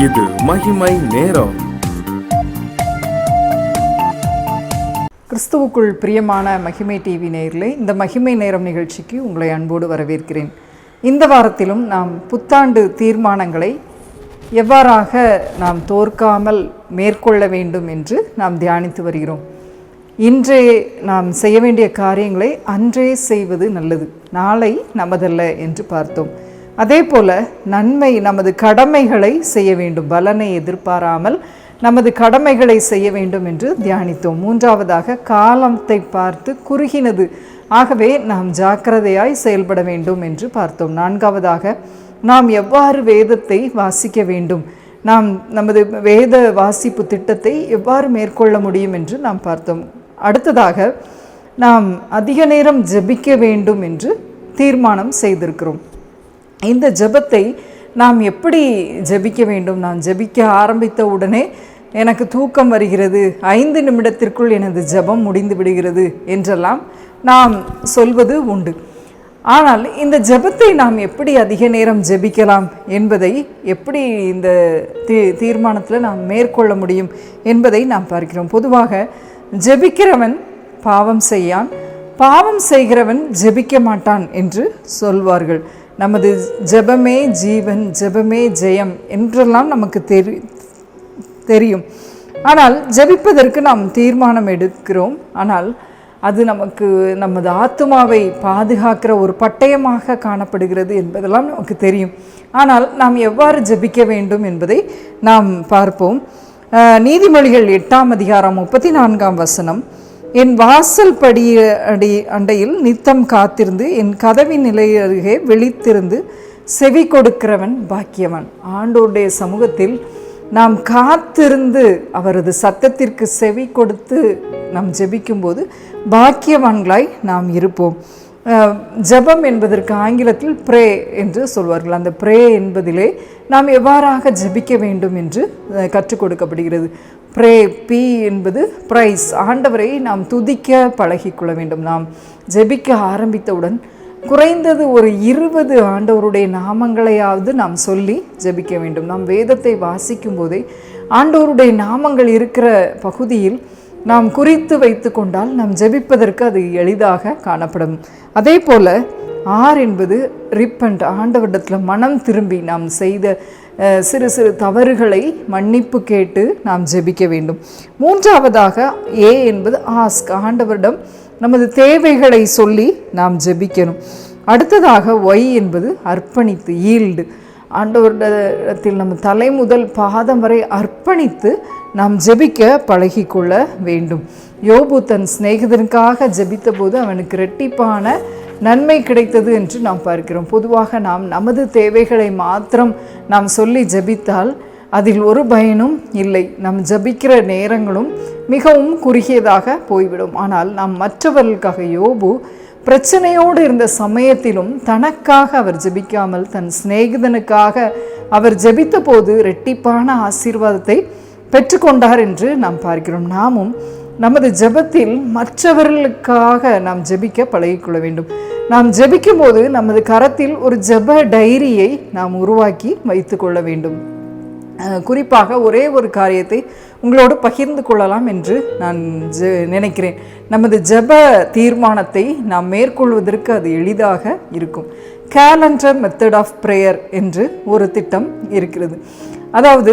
இது மகிமை நேரம். கிறிஸ்துவுக்குள் பிரியமான மகிமை டிவி நேயர்களே, இந்த மகிமை நேரம் நிகழ்ச்சிக்கு உங்களை அன்போடு வரவேற்கிறேன். இந்த வாரத்திலும் நாம் புத்தாண்டு தீர்மானங்களை எவ்வாறாக நாம் தோற்காமல் மேற்கொள்ள வேண்டும் என்று நாம் தியானித்து வருகிறோம். இன்றே நாம் செய்ய வேண்டிய காரியங்களை அன்றே செய்வது நல்லது, நாளை நமதல்ல என்று பார்த்தோம். அதே போல நன்மை நமது கடமைகளை செய்ய வேண்டும், பலனை எதிர்பாராமல் நமது கடமைகளை செய்ய வேண்டும் என்று தியானித்தோம். மூன்றாவதாக காலத்தை பார்த்து குறுகினது, ஆகவே நாம் ஜாக்கிரதையாய் செயல்பட வேண்டும் என்று பார்த்தோம். நான்காவதாக நாம் எவ்வாறு வேதத்தை வாசிக்க வேண்டும், நாம் நமது வேத வாசிப்பு திட்டத்தை எவ்வாறு மேற்கொள்ள முடியும் என்று நாம் பார்த்தோம். அடுத்ததாக நாம் அதிக நேரம் ஜெபிக்க வேண்டும் என்று தீர்மானம் செய்திருக்கிறோம். இந்த ஜெபத்தை நாம் எப்படி ஜெபிக்க வேண்டும்? நான் ஜெபிக்க ஆரம்பித்த உடனே எனக்கு தூக்கம் வருகிறது, 5 நிமிடத்திற்குள் எனது ஜெபம் முடிந்து விடுகிறது என்றெல்லாம் நாம் சொல்வது உண்டு. ஆனால் இந்த ஜெபத்தை நாம் எப்படி அதிக நேரம் ஜெபிக்கலாம் என்பதை எப்படி இந்த தீர்மானத்தில் நாம் மேற்கொள்ள முடியும் என்பதை நாம் பார்க்கிறோம். பொதுவாக ஜெபிக்கிறவன் பாவம் செய்யான், பாவம் செய்கிறவன் ஜெபிக்க மாட்டான் என்று சொல்வார்கள். நமது ஜெபமே ஜீவன், ஜெபமே ஜெயம் என்றெல்லாம் நமக்கு தெரியும். ஆனால் ஜெபிப்பதற்கு நாம் தீர்மானம் எடுக்கிறோம். ஆனால் அது நமக்கு நமது ஆத்துமாவை பாதுகாக்கிற ஒரு பட்டயமாக காணப்படுகிறது என்பதெல்லாம் நமக்கு தெரியும். ஆனால் நாம் எவ்வாறு ஜெபிக்க வேண்டும் என்பதை நாம் பார்ப்போம். நீதிமொழிகள் 8ஆம் அதிகாரம் 34ஆம் வசனம், என் வாசல் அண்டையில் நித்தம் காத்திருந்து என் கதவின் நிலை அருகே விழித்திருந்து செவி கொடுக்கிறவன் பாக்கியவன். ஆண்டோருடைய சமூகத்தில் நாம் காத்திருந்து அவரது சத்தத்திற்கு செவி கொடுத்து நாம் ஜெபிக்கும்போது பாக்கியவான்களாய் நாம் இருப்போம். ஜெபம் என்பதற்கு ஆங்கிலத்தில் ப்ரே என்று சொல்வார்கள். அந்த ப்ரே என்பதிலே நாம் எவ்வாறாக ஜெபிக்க வேண்டும் என்று கற்றுக் கொடுக்கப்படுகிறது. ப்ரே, பி என்பது பிரைஸ், ஆண்டவரை நாம் துதிக்க பழகிக்கொள்ள வேண்டும். நாம் ஜெபிக்க ஆரம்பித்தவுடன் குறைந்தது ஒரு 20 ஆண்டவருடைய நாமங்களையாவது நாம் சொல்லி ஜெபிக்க வேண்டும். நாம் வேதத்தை வாசிக்கும் போதே ஆண்டவருடைய நாமங்கள் இருக்கிற பகுதியில் நாம் குறித்து வைத்து கொண்டால் நாம் ஜெபிப்பதற்கு அது எளிதாக காணப்படும். அதே போல் ஆர் என்பது ரிப்பண்ட், ஆண்டவரிடத்தில் மனம் திரும்பி நாம் செய்த சிறு சிறு தவறுகளை மன்னிப்பு கேட்டு நாம் ஜெபிக்க வேண்டும். மூன்றாவதாக ஏ என்பது ஆஸ்க், ஆண்டவரிடம் நமது தேவைகளை சொல்லி நாம் ஜெபிக்கணும். அடுத்ததாக ஒய் என்பது அர்ப்பணித்து, ஈல்டு, ஆண்டவரிடத்தில் நம்ம தலை முதல் பாதம் வரை அர்ப்பணித்து நாம் ஜெபிக்க பழகிக்கொள்ள வேண்டும். யோபு தன் சிநேகிதனுக்காக ஜெபித்த போது அவனுக்கு இரட்டிப்பான நன்மை கிடைத்தது என்று நாம் பார்க்கிறோம். பொதுவாக நாம் நமது தேவைகளை மாத்திரம் நாம் சொல்லி ஜெபித்தால் அதில் ஒரு பயனும் இல்லை. நாம் ஜெபிக்கிற நேரங்களும் மிகவும் குறுகியதாக போய்விடும். ஆனால் நாம் மற்றவர்களுக்காக, யோபு பிரச்சனையோடு இருந்த சமயத்திலும் தனக்காக அவர் ஜெபிக்காமல் தன் சிநேகிதனுக்காக அவர் ஜெபித்த போது இரட்டிப்பான ஆசீர்வாதத்தை பெற்றுக்கொண்டார் என்று நாம் பார்க்கிறோம். நாமும் நமது ஜெபத்தில் மற்றவர்களுக்காக நாம் ஜெபிக்க பழகிக்கொள்ள வேண்டும். நாம் ஜெபிக்கும் போது நமது கரத்தில் ஒரு ஜெப டைரியை நாம் உருவாக்கி வைத்து கொள்ள வேண்டும். குறிப்பாக ஒரே ஒரு காரியத்தை உங்களோடு பகிர்ந்து கொள்ளலாம் என்று நான் நினைக்கிறேன். நமது ஜெப தீர்மானத்தை நாம் மேற்கொள்வதற்கு அது எளிதாக இருக்கும். கேலண்டர் மெத்தட் ஆஃப் ப்ரேயர் என்று ஒரு திட்டம் இருக்கிறது. அதாவது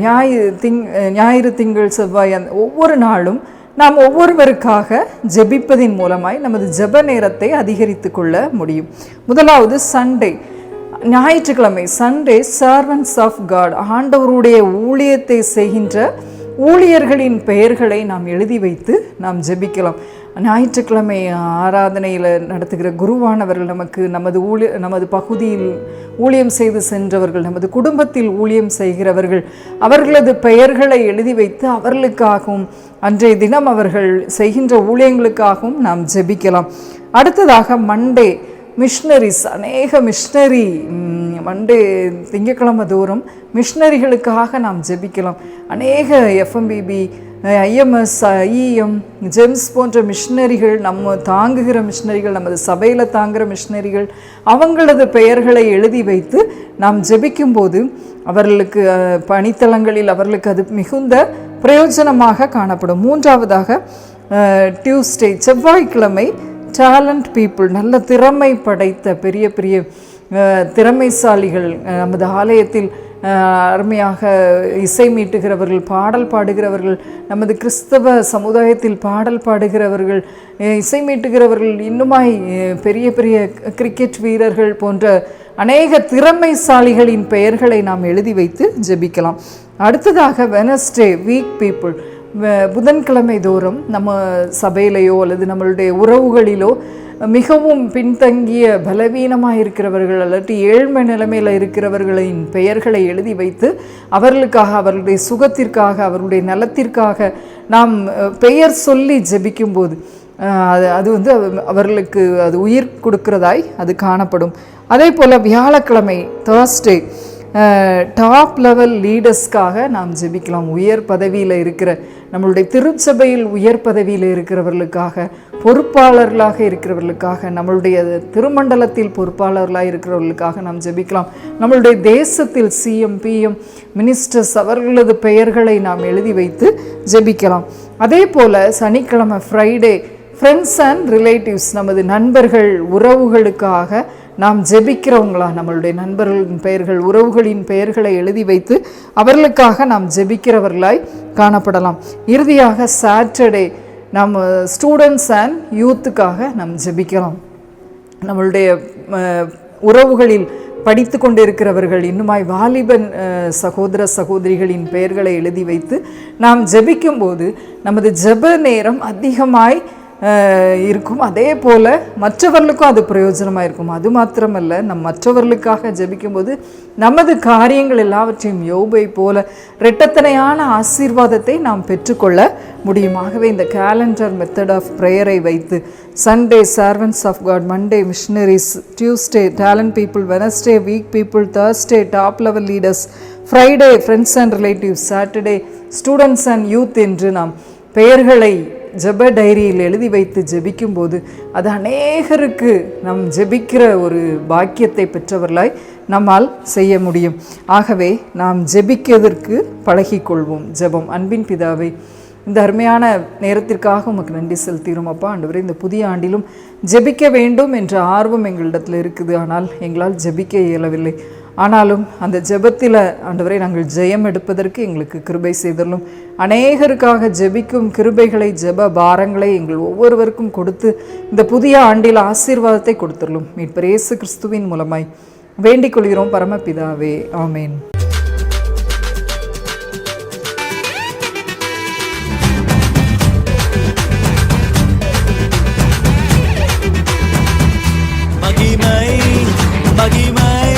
ஞாயிறு, திங்கள், செவ்வாய் ஒவ்வொரு நாளும் நாம் ஒவ்வொருவருக்காக ஜெபிப்பதின் மூலமாய் நமது ஜெப நேரத்தை அதிகரித்து கொள்ள முடியும். முதலாவது சண்டே, ஞாயிற்றுக்கிழமை, சண்டே சர்வன்ட்ஸ் ஆஃப் காட், ஆண்டவருடைய ஊழியத்தை செய்கின்ற ஊழியர்களின் பெயர்களை நாம் எழுதி வைத்து நாம் ஜெபிக்கலாம். ஞாயிற்றுக்கிழமை ஆராதனையில் நடத்துகிற குருவானவர்கள் நமக்கு நமது பகுதியில் ஊழியம் செய்து சென்றவர்கள், நமது குடும்பத்தில் ஊழியம் செய்கிறவர்கள், அவர்களது பெயர்களை எழுதி வைத்து அவர்களுக்காகவும் அன்றைய தினம் அவர்கள் செய்கின்ற ஊழியங்களுக்காகவும் நாம் ஜெபிக்கலாம். அடுத்ததாக மண்டே, மிஷனரிஸ், அநேக மிஷனரி மண்டே திங்கட்கிழமை தோறும் மிஷனரிகளுக்காக நாம் ஜெபிக்கலாம். அநேக எஃப்எம்பிபி, ஐஎம்எஸ், ஐஇஎம், ஜெம்ஸ் போன்ற மிஷனரிகள், நம்ம தாங்குகிற மிஷனரிகள், நமது சபையில் தாங்குகிற மிஷனரிகள், அவங்களது பெயர்களை எழுதி வைத்து நாம் ஜெபிக்கும்போது அவர்களுக்கு பணித்தளங்களில் அவர்களுக்கு அது மிகுந்த பிரயோஜனமாக காணப்படும். மூன்றாவதாக டியூஸ்டே, செவ்வாய்க்கிழமை டேலண்ட் பீப்புள், நல்ல திறமை படைத்த பெரிய பெரிய திறமைசாலிகள் நமது ஆலயத்தில் அருமையாக இசை மீட்டுகிறவர்கள், பாடல் பாடுகிறவர்கள், நமது கிறிஸ்தவ சமுதாயத்தில் பாடல் பாடுகிறவர்கள், இசை மீட்டுகிறவர்கள், இன்னுமாய் பெரிய பெரிய கிரிக்கெட் வீரர்கள் போன்ற அநேக திறமைசாலிகளின் பெயர்களை நாம் எழுதி வைத்து ஜெபிக்கலாம். அடுத்ததாக வெனஸ்டே, வீக் பீப்புள், புதன்கிழமை தோறும் நம்ம சபையிலையோ அல்லது நம்மளுடைய உறவுகளிலோ மிகவும் பின்தங்கிய பலவீனமாக இருக்கிறவர்கள் அல்லது ஏழ்மை நிலைமையில் இருக்கிறவர்களின் பெயர்களை எழுதி வைத்து அவர்களுக்காக, அவர்களுடைய சுகத்திற்காக, அவர்களுடைய நலத்திற்காக நாம் பெயர் சொல்லி ஜெபிக்கும்போது அது அவர்களுக்கு அது உயிர் கொடுக்கிறதாய் அது காணப்படும். அதே போல் வியாழக்கிழமை தேர்ஸ்டே டாப் லெவல் லீடர்ஸ்க்காக நாம் ஜெபிக்கலாம். உயர் பதவியில் இருக்கிற நம்மளுடைய திருச்சபையில் உயர் பதவியில் இருக்கிறவர்களுக்காக, பொறுப்பாளர்களாக இருக்கிறவர்களுக்காக, நம்மளுடைய திருமண்டலத்தில் பொறுப்பாளர்களாக இருக்கிறவர்களுக்காக நாம் ஜெபிக்கலாம். நம்மளுடைய தேசத்தில் சிஎம், பிஎம், மினிஸ்டர்ஸ் அவர்களது பெயர்களை நாம் எழுதி வைத்து ஜெபிக்கலாம். அதே போல் சனிக்கிழமை ஃப்ரைடே ஃப்ரெண்ட்ஸ் அண்ட் ரிலேட்டிவ்ஸ், நமது நண்பர்கள் உறவுகளுக்காக நாம் ஜெபிக்கிறவங்களா, நம்மளுடைய நண்பர்களின் பெயர்கள், உறவுகளின் பெயர்களை எழுதி வைத்து அவர்களுக்காக நாம் ஜெபிக்கிறவர்களாய் காணப்படலாம். இறுதியாக சாட்டர்டே நாம் ஸ்டூடெண்ட்ஸ் அண்ட் யூத்துக்காக நாம் ஜெபிக்கலாம். நம்மளுடைய உறவுகளில் படித்து கொண்டிருக்கிறவர்கள், இன்னுமாய் வாலிபன் சகோதர சகோதரிகளின் பெயர்களை எழுதி வைத்து நாம் ஜெபிக்கும்போது நமது ஜெப நேரம் அதிகமாய் இருக்கும். அதே போல் மற்றவர்களுக்கும் அது பிரயோஜனமாக இருக்கும். அது மாத்திரமல்ல, நம் மற்றவர்களுக்காக ஜெபிக்கும்போது நமது காரியங்கள் எல்லாவற்றையும் யோபை போல இரட்டத்தனையான ஆசீர்வாதத்தை நாம் பெற்றுக்கொள்ள முடியும். ஆகவே இந்த கேலண்டர் மெத்தட் ஆஃப் ப்ரேயரை வைத்து Sunday servants of God, Monday missionaries, Tuesday talent people, Wednesday weak people, Thursday top level leaders, Friday friends and relatives, Saturday students and youth என்று நாம் பெயர்களை ஜெப டைரியில் எழுதி வைத்து ஜெபிக்கும்போது அது அநேகருக்கு நம் ஜெபிக்கிற ஒரு பாக்கியத்தை பெற்றவர்களாய் நம்மால் செய்ய முடியும். ஆகவே நாம் ஜெபிக்கிறதற்கு பழகிக்கொள்வோம். ஜெபம். அன்பின் பிதாவே, இந்த அருமையான நேரத்திற்காக உமக்கு நன்றி செலுத்திடும் அப்பா. ஆண்டவரே, இந்த புதிய ஆண்டிலும் ஜெபிக்க வேண்டும் என்ற ஆர்வம் எங்களிடத்தில் இருக்குது. ஆனால் எங்களால் ஜெபிக்க இயலவில்லை. ஆனாலும் அந்த ஜெபத்தில் ஆண்டவரை நாங்கள் ஜெயம் எடுப்பதற்கு எங்களுக்கு கிருபை செய்தலும், அநேகருக்காக ஜெபிக்கும் கிருபைகளை, ஜெப பாரங்களை எங்கள் ஒவ்வொருவருக்கும் கொடுத்து இந்த புதிய ஆண்டில் ஆசீர்வாதத்தை கொடுத்துள்ளோம். மீட்பர் இயேசு கிறிஸ்துவின் மூலமாய் வேண்டிக் கொள்கிறோம் பரமபிதாவே. ஆமேன். மகிமை மகிமை